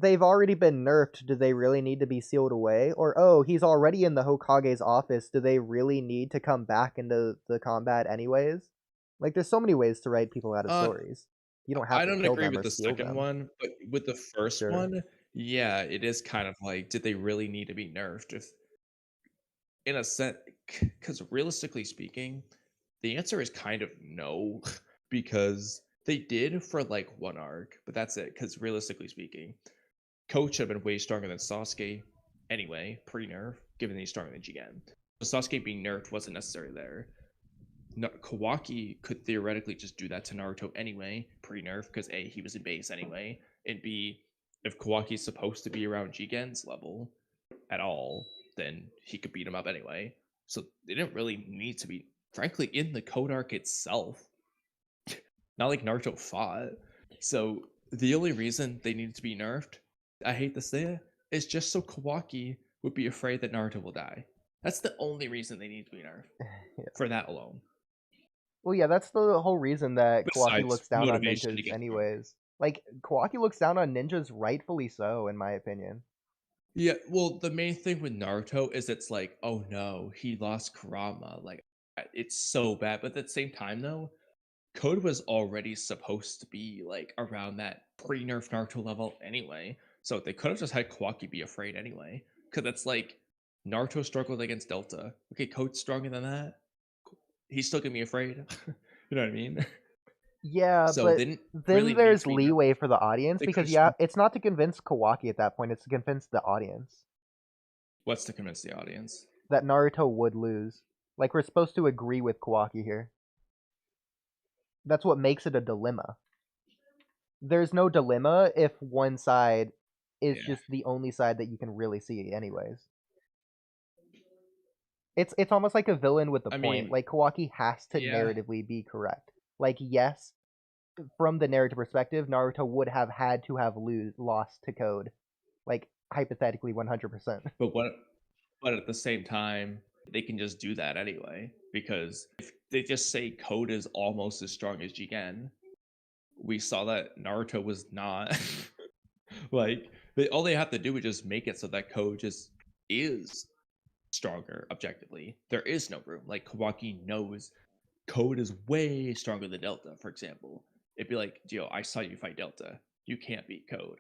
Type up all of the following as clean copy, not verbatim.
they've already been nerfed. Do they really need to be sealed away? Or, oh, he's already in the Hokage's office. Do they really need to come back into the combat anyways? Like, there's so many ways to write people out of Uh, stories. You don't have I to don't kill agree them with or the seal second them. one, but with the first Sure. one, yeah, it is kind of like, did they really need to be nerfed? If in a sense, because realistically speaking, the answer is kind of no, because they did for like one arc, but that's it. Because realistically speaking, Coach should have been way stronger than Sasuke anyway, pre-nerf, given that he's stronger than Jigen. So Sasuke being nerfed wasn't necessary there. No, Kawaki could theoretically just do that to Naruto anyway, pre-nerf, because A, he was in base anyway, and B, if Kawaki's supposed to be around Jigen's level at all, then he could beat him up anyway. So they didn't really need to be, frankly, in the Code arc itself. Not like Naruto fought. So the only reason they needed to be nerfed, I hate to say it, is just so Kawaki would be afraid that Naruto will die. That's the only reason they need to be nerfed. Yeah. For that alone. Well, yeah, that's the whole reason that Kawaki Besides looks down on motivation to ninjas get stronger. anyways. Like, Kawaki looks down on ninjas rightfully so, in my opinion. Yeah, well, the main thing with Naruto is it's like, oh no, he lost Kurama. Like, it's so bad. But at the same time, though, Code was already supposed to be like around that pre-nerf Naruto level anyway. So they could have just had Kawaki be afraid anyway. Because it's like Naruto struggled against Delta. Okay, Code's stronger than that. He's still gonna be afraid. You know what I mean? Yeah, So but they didn't then really need there's to be nerfed. leeway for the audience They could because, have yeah, just. it's not to convince Kawaki at that point, it's to convince the audience What's to convince the audience? that Naruto would lose. Like, we're supposed to agree with Kawaki here. That's what makes it a dilemma. There's no dilemma if one side is Yeah. just the only side that you can really see anyways. It's almost like a villain with a I point. mean, Like, Kawaki has to yeah. narratively be correct. Like, yes, from the narrative perspective, Naruto would have had to have lost to Code. Like, hypothetically 100%. But what but at the same time, they can just do that anyway. Because if they just say Code is almost as strong as Jigen, we saw that Naruto was not. Like, all they have to do is just make it so that Code just is stronger objectively. There is no room. Like Kawaki knows Code is way stronger than Delta, for example. It'd be like, yo, I saw you fight Delta. You can't beat Code.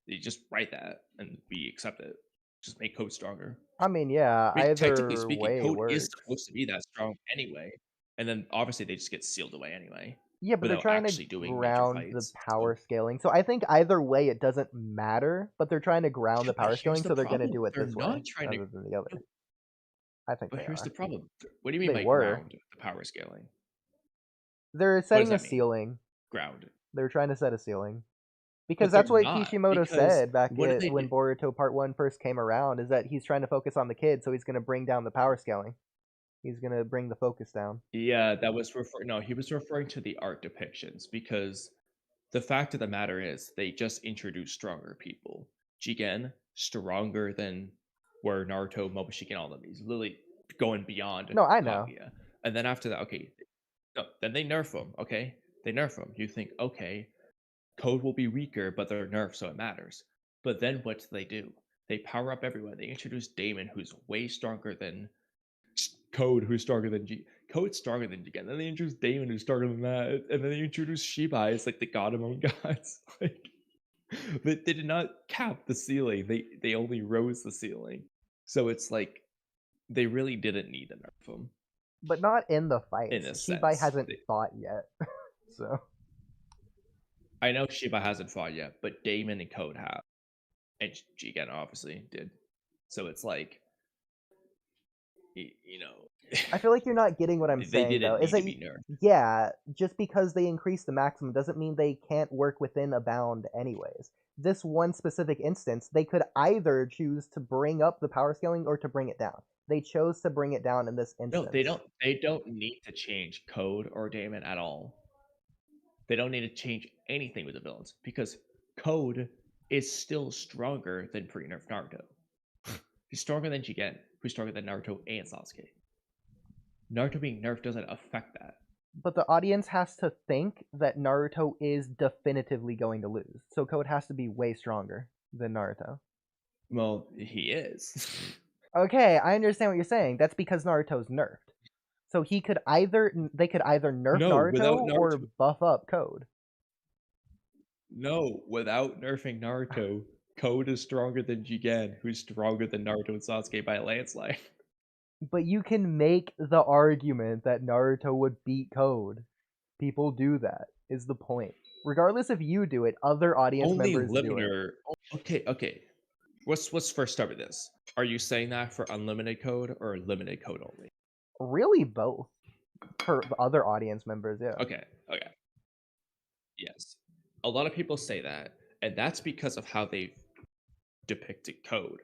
You just write that and we accept it. Just make Code stronger. I mean, yeah, I mean, technically either speaking, way Code is works. supposed to be that strong anyway. And then obviously they just get sealed away anyway Yeah, but they're without trying to actually doing major ground the fights. power So, scaling. So I think either way it doesn't matter, but they're trying to ground yeah, the but power here's scaling, the so they're going to problem. do it They're this way not trying to. rather than the other. I think But they here's the are. problem. What do you mean They by were. ground the power scaling? They're What does setting a that mean? ceiling. Ground. They're trying to set a ceiling. Because But they're that's what not Kishimoto because said back what did they when do? Boruto Part 1 first came around, is that he's trying to focus on the kid, so he's going to bring down the power scaling. He's going to bring the focus down. Yeah, that was referring. No, he was referring to the art depictions because the fact of the matter is they just introduced stronger people. Jigen stronger than where Naruto, Momoshiki, and all of them. He's literally going beyond No, I know. Kaguya. And then after that, okay, no, then they nerf him. Okay, they nerf him. You think, okay, Code will be weaker, but they're nerfed, so it matters. But then what do? They power up everyone. They introduce Damon, who's way stronger than Code, who's stronger than Code's stronger than Jigen. Then they introduce Damon, who's stronger than that, and then they introduce Shiba as like the god among gods. Like, they did not cap the ceiling. They only rose the ceiling. So it's like they really didn't need to nerf him But not in the in fights. a Shibai sense. hasn't fought yet. So I know Shiba hasn't fought yet, but Damon and Code have, and Jigen obviously did. So it's like, you know, I feel like you're not getting what I'm they saying, though. didn't Is need to that, be nerfed. yeah, just because they increase the maximum doesn't mean they can't work within a bound anyways. This one specific instance, they could either choose to bring up the power scaling or to bring it down. They chose to bring it down in this No, instance. they don't. They don't need to change Code or Damon at all. They don't need to change anything with the villains because Code is still stronger than pre-nerf Naruto. He's stronger than Jigen, who's stronger than Naruto and Sasuke. Naruto being nerfed doesn't affect that. But the audience has to think that Naruto is definitively going to lose. So Code has to be way stronger. than Naruto. Well, he is. Okay, I understand what you're saying. That's because Naruto's nerfed. So they could either nerf No, Naruto without or Naruto. buff up Code. No, without nerfing Naruto, Code is stronger than Jigen, who's stronger than Naruto and Sasuke by a landslide. But you can make the argument that Naruto would beat Code. People do that, is the point. Regardless if you do it, other audience Only members do it. limiter. Okay. Let's first start with this. Are you saying that for unlimited code or limited code only? Really both. For other audience members, yeah. Okay. Yes. A lot of people say that, and that's because of how they've depicted code.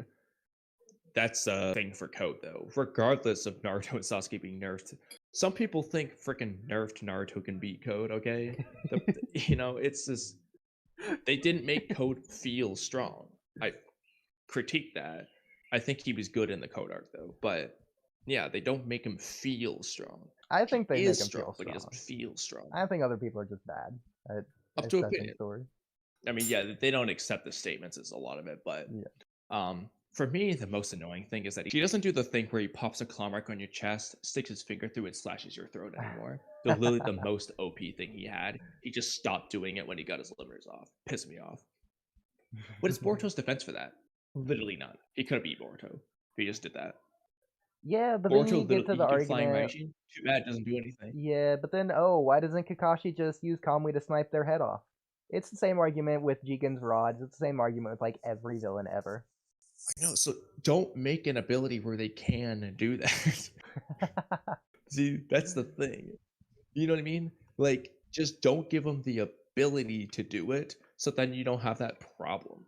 That's a thing for code, though. Regardless of Naruto and Sasuke being nerfed, some people think freaking nerfed Naruto can beat code. Okay, it's just they didn't make code feel strong. I critique that. I think he was good in the code arc, though. But yeah, they don't make him feel strong. I think they He make is him strong, feel but he strong. doesn't feel strong. I think other people are just bad at Up to assessing opinion. stories. I mean, yeah, they don't accept the statements is a lot of it, but Yeah. for me, the most annoying thing is that he doesn't do the thing where he pops a claw mark on your chest, sticks his finger through it, slashes your throat anymore. Literally the most OP thing he had. He just stopped doing it when he got his livers off. Pissed me off. What is Boruto's defense for that? Literally none. He could have beat Boruto if he just did that. Yeah, but then Boruto you get to the literally flying argument. Raijin. Too bad, doesn't do anything. Yeah, but then why doesn't Kakashi just use Kamui to snipe their head off? It's the same argument with Jigen's rods. It's the same argument with like every villain ever. I know. So don't make an ability where they can do that. See, that's the thing. You know what I mean? Like, just don't give them the ability to do it, so then you don't have that problem.